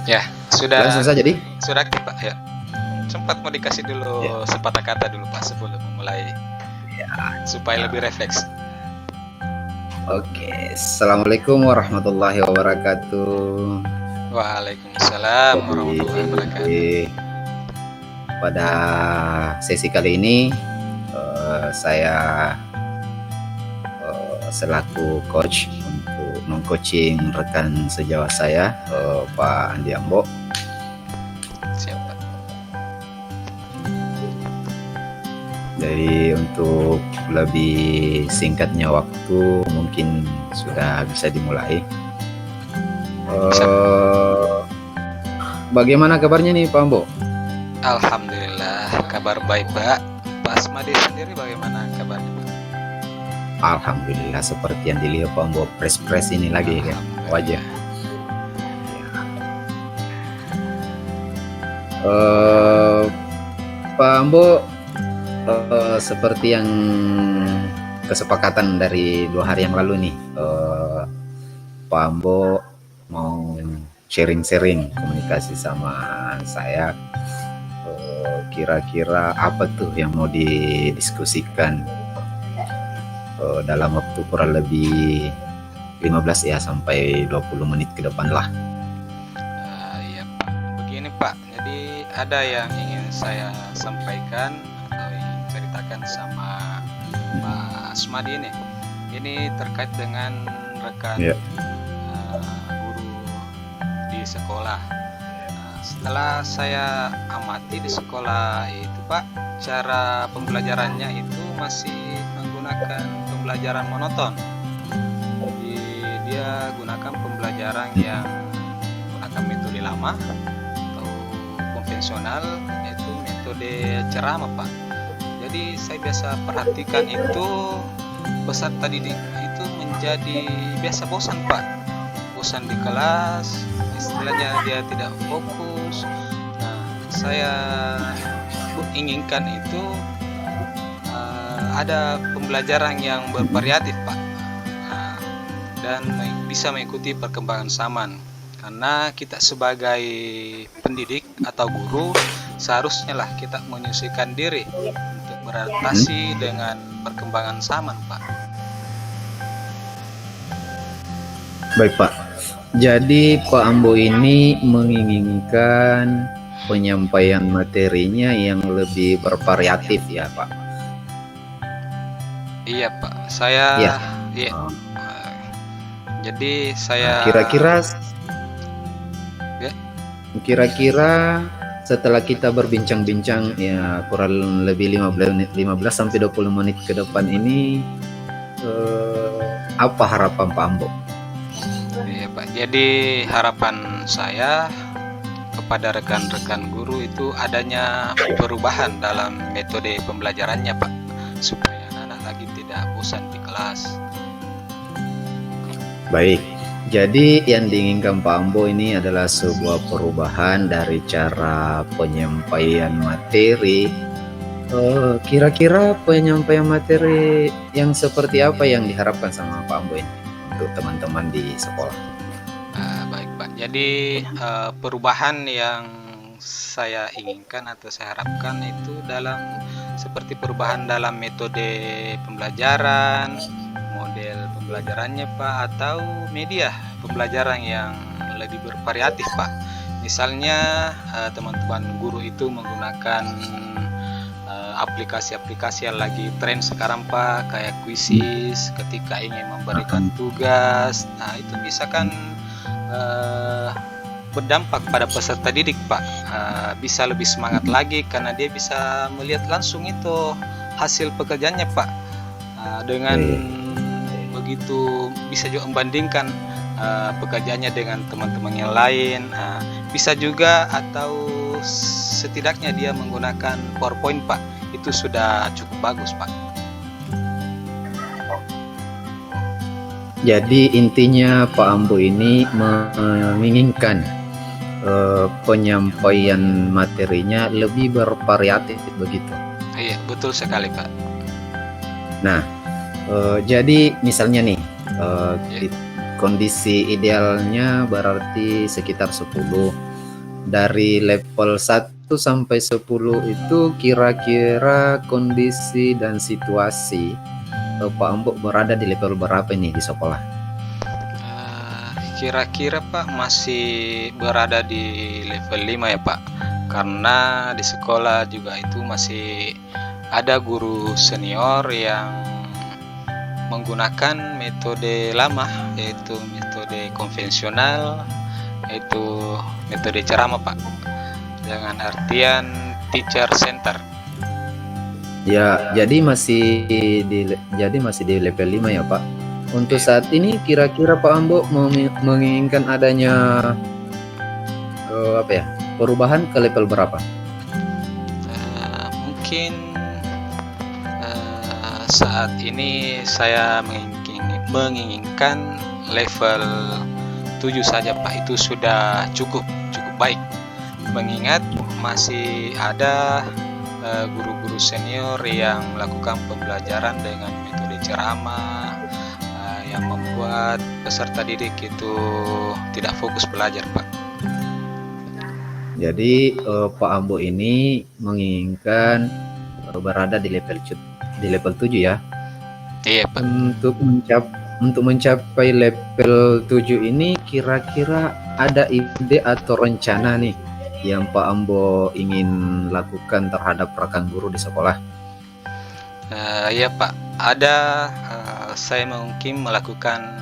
Ya, sudah Langsung saja, Dik. sudah aktif Pak ya. Sempat mau dikasih dulu sepatah kata dulu Pak sebelum memulai supaya lebih refleks. Oke, Assalamualaikum warahmatullahi wabarakatuh. Waalaikumsalam warahmatullahi wabarakatuh. Pada sesi kali ini saya selaku coach untuk mengcoaching rekan sejawat saya, Pak Andi Ambo. Siapa? Jadi untuk lebih singkatnya waktu mungkin sudah bisa dimulai. Bagaimana kabarnya nih Pak Ambo? Alhamdulillah kabar baik Pak. Pak Asmadi sendiri bagaimana kabarnya Pak? Alhamdulillah seperti yang dilihat Pak Ambo, pres ini lagi kan wajah. Pak Ambo, seperti yang kesepakatan dari 2 hari yang lalu nih, Pak Ambo mau sharing-sharing komunikasi sama saya. Kira-kira apa tuh yang mau didiskusikan dalam waktu kurang lebih 15 ya sampai 20 menit ke depan lah. Iya Pak, begini Pak, jadi ada yang ingin saya sampaikan atau ingin ceritakan sama Pak Asmadi ini. Ini terkait dengan rekan guru di sekolah. Setelah saya amati di sekolah itu Pak, cara pembelajarannya itu masih menggunakan pembelajaran monoton. Jadi dia gunakan pembelajaran yang menggunakan metode lama atau konvensional, yaitu metode ceramah Pak. Jadi saya biasa perhatikan itu peserta didik itu menjadi biasa bosan Pak, bosan di kelas, istilahnya dia tidak fokus. Nah, saya inginkan itu ada pembelajaran yang bervariatif Pak, dan bisa mengikuti perkembangan zaman. Karena kita sebagai pendidik atau guru seharusnya lah kita menyesuaikan diri untuk beradaptasi dengan perkembangan zaman Pak. Baik Pak, jadi Pak Ambo ini menginginkan penyampaian materinya yang lebih bervariatif ya Pak? Iya Pak, saya jadi saya kira-kira setelah kita berbincang-bincang ya kurang lebih 15 sampai 20 menit ke depan ini, apa harapan Pak Ambo? Iya Pak, jadi harapan saya kepada rekan-rekan guru itu adanya perubahan dalam metode pembelajarannya Pak, supaya anak-anak lagi tidak bosan di kelas. Baik, jadi yang diinginkan Pak Ambo ini adalah sebuah perubahan dari cara penyampaian materi. Kira-kira penyampaian materi yang seperti apa yang diharapkan sama Pak Ambo ini untuk teman-teman di sekolah? Baik Pak, jadi perubahan yang saya inginkan atau saya harapkan itu dalam seperti perubahan dalam metode pembelajaran, model pembelajarannya Pak, atau media pembelajaran yang lebih bervariatif Pak. Misalnya teman-teman guru itu menggunakan aplikasi-aplikasi yang lagi tren sekarang Pak, kayak Quizizz ketika ingin memberikan tugas. Nah itu bisa kan berdampak pada peserta didik Pak, bisa lebih semangat lagi karena dia bisa melihat langsung itu hasil pekerjaannya Pak. Dengan begitu bisa juga membandingkan pekerjaannya dengan teman-teman yang lain. Bisa juga atau setidaknya dia menggunakan PowerPoint, Pak. Itu sudah cukup bagus, Pak. Jadi intinya Pak Ambo ini menginginkan penyampaian materinya lebih bervariatif begitu. Iya, betul sekali, Pak. Nah, jadi misalnya nih, Iya. kondisi idealnya berarti sekitar 10. Dari level 1 sampai 10 itu kira-kira kondisi dan situasi Pak Ambo berada di level berapa ini di sekolah? Kira-kira Pak masih berada di level 5 ya Pak, karena di sekolah juga itu masih ada guru senior yang menggunakan metode lama, yaitu metode konvensional, yaitu metode ceramah Pak, dengan artian teacher center. Ya, jadi masih di level 5 ya Pak. Untuk saat ini kira-kira Pak Ambo menginginkan adanya perubahan ke level berapa? Mungkin saat ini saya menginginkan level 7 saja Pak. Itu sudah cukup baik, mengingat masih ada guru-guru senior yang melakukan pembelajaran dengan metode ceramah, yang membuat peserta didik itu tidak fokus belajar, Pak. Jadi Pak Ambo ini menginginkan berada di level 7 ya. Iya, Pak. Untuk mencapai level 7 ini kira-kira ada ide atau rencana nih yang Pak Ambo ingin lakukan terhadap rekan guru di sekolah? Ya Pak, ada. Saya mungkin melakukan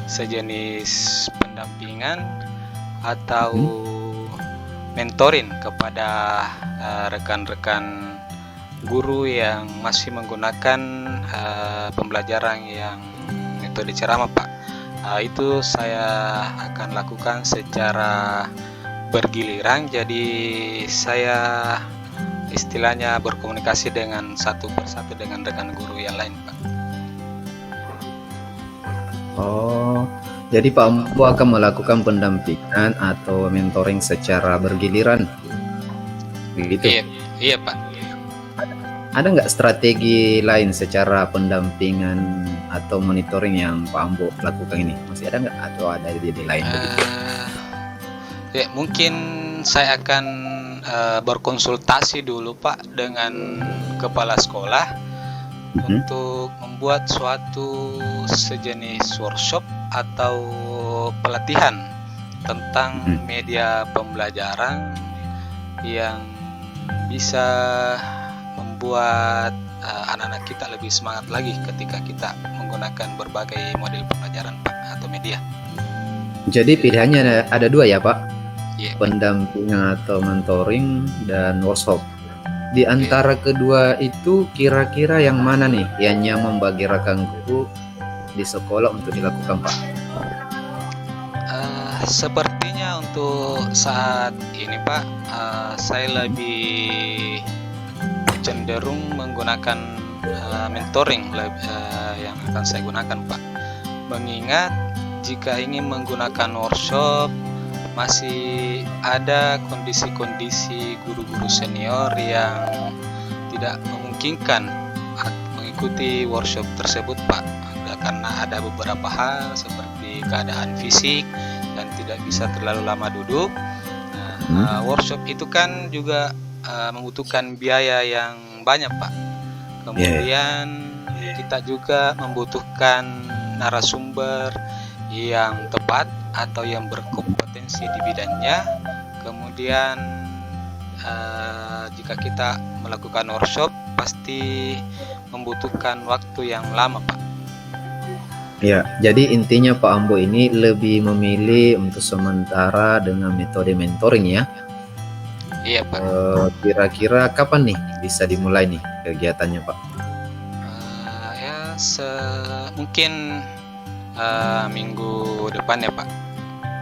sejenis pendampingan atau mentoring kepada rekan-rekan guru yang masih menggunakan pembelajaran yang metode ceramah Pak. Itu saya akan lakukan secara bergiliran, jadi saya istilahnya berkomunikasi dengan satu persatu dengan rekan guru yang lain Pak. Oh, jadi Pak Ambo akan melakukan pendampingan atau mentoring secara bergiliran begitu? Iya Pak. Ada nggak strategi lain secara pendampingan atau monitoring yang Pak Ambo lakukan ini? Masih ada nggak atau ada ide lain begitu? Ya, mungkin saya akan berkonsultasi dulu Pak dengan kepala sekolah untuk membuat suatu sejenis workshop atau pelatihan tentang media pembelajaran yang bisa membuat anak-anak kita lebih semangat lagi ketika kita menggunakan berbagai model pembelajaran Pak atau media. Jadi pilihannya ada 2 ya Pak? Yeah. Pendampingan atau mentoring dan workshop. Di antara kedua itu kira-kira yang mana nih yang nyaman bagi rekan guru di sekolah untuk dilakukan Pak? Sepertinya untuk saat ini Pak, saya lebih cenderung menggunakan mentoring yang akan saya gunakan Pak. Mengingat jika ingin menggunakan workshop, masih ada kondisi-kondisi guru-guru senior yang tidak memungkinkan mengikuti workshop tersebut Pak, karena ada beberapa hal seperti keadaan fisik dan tidak bisa terlalu lama duduk. Workshop itu kan juga membutuhkan biaya yang banyak Pak. Kemudian kita juga membutuhkan narasumber yang tepat atau yang berkompetensi di bidangnya. Kemudian jika kita melakukan workshop pasti membutuhkan waktu yang lama Pak. Ya, jadi intinya Pak Ambo ini lebih memilih untuk sementara dengan metode mentoring ya. Iya Pak. Kira-kira kapan nih bisa dimulai nih kegiatannya Pak? Mungkin minggu depan ya Pak,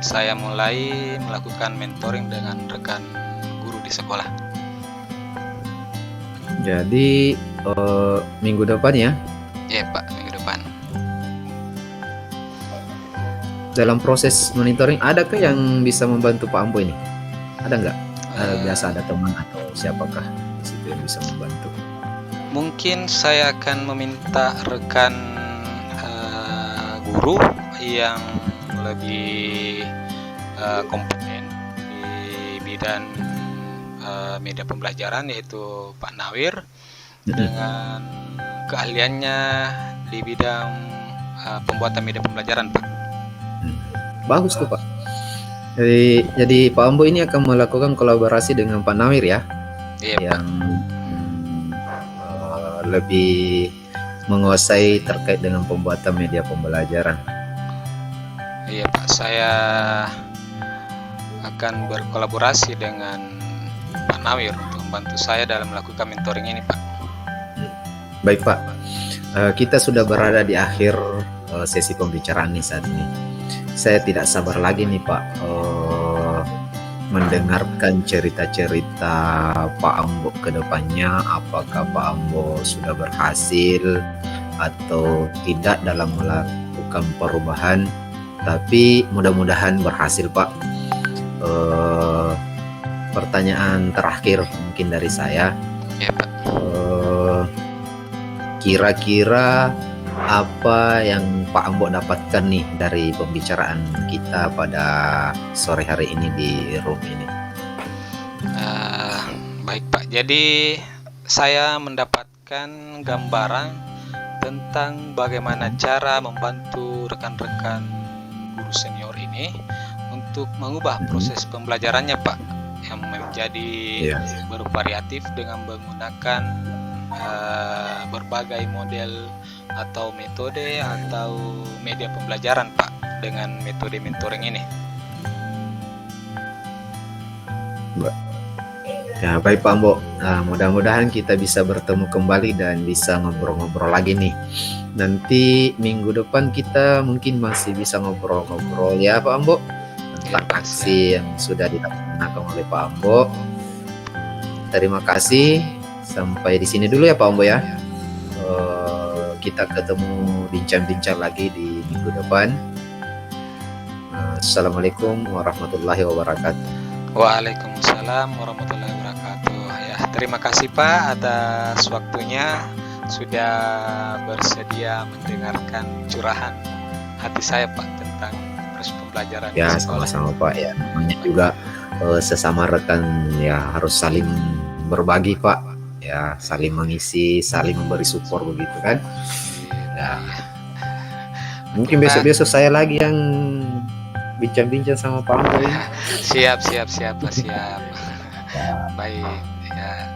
saya mulai melakukan mentoring dengan rekan guru di sekolah. Jadi minggu depan ya. Iya Pak, minggu depan. Dalam proses monitoring, adakah yang bisa membantu Pak Ambo ini? Ada nggak? Biasa ada teman atau siapakah di situ yang bisa membantu? Mungkin saya akan meminta rekan guru yang lebih kompeten di bidang media pembelajaran, yaitu Pak Nawir, dengan keahliannya di bidang pembuatan media pembelajaran, Pak. Bagus tuh Pak. Jadi Pak Ambo ini akan melakukan kolaborasi dengan Pak Nawir ya, Iya, yang lebih menguasai terkait dengan pembuatan media pembelajaran. Iya Pak, saya akan berkolaborasi dengan Pak Nawir untuk membantu saya dalam melakukan mentoring ini, Pak. Baik Pak, kita sudah berada di akhir sesi pembicaraan nih saat ini. Saya tidak sabar lagi nih Pak mendengarkan cerita-cerita Pak Ambo ke depannya. Apakah Pak Ambo sudah berhasil atau tidak dalam melakukan perubahan, tapi mudah-mudahan berhasil Pak. Pertanyaan terakhir mungkin dari saya, Ya Pak. kira-kira apa yang Pak Ambo dapatkan nih dari pembicaraan kita pada sore hari ini di room ini? Baik Pak, jadi saya mendapatkan gambaran tentang bagaimana cara membantu rekan-rekan guru senior ini untuk mengubah proses pembelajarannya Pak, yang menjadi bervariatif dengan menggunakan berbagai model atau metode atau media pembelajaran Pak, dengan metode mentoring ini. Ya, baik Pak Ambo, mudah-mudahan kita bisa bertemu kembali dan bisa ngobrol-ngobrol lagi nih. Nanti minggu depan kita mungkin masih bisa ngobrol-ngobrol ya Pak Ambo, tentang aksi yang sudah dilaksanakan oleh Pak Ambo. Terima kasih. Sampai di sini dulu ya Pak Ambo ya. Kita ketemu bincang-bincang lagi di minggu depan. Assalamualaikum warahmatullahi wabarakatuh. Waalaikumsalam warahmatullahi wabarakatuh. Ya, terima kasih Pak atas waktunya, sudah bersedia mendengarkan curahan hati saya Pak tentang proses pembelajaran. Ya, sama-sama Pak ya. Namanya juga sesama rekan ya harus saling berbagi Pak. Ya, saling mengisi, saling memberi support begitu kan. Ya. Mungkin besok-besok saya lagi yang bincang-bincang sama Pak Ambo. Siap. Baik. Ya.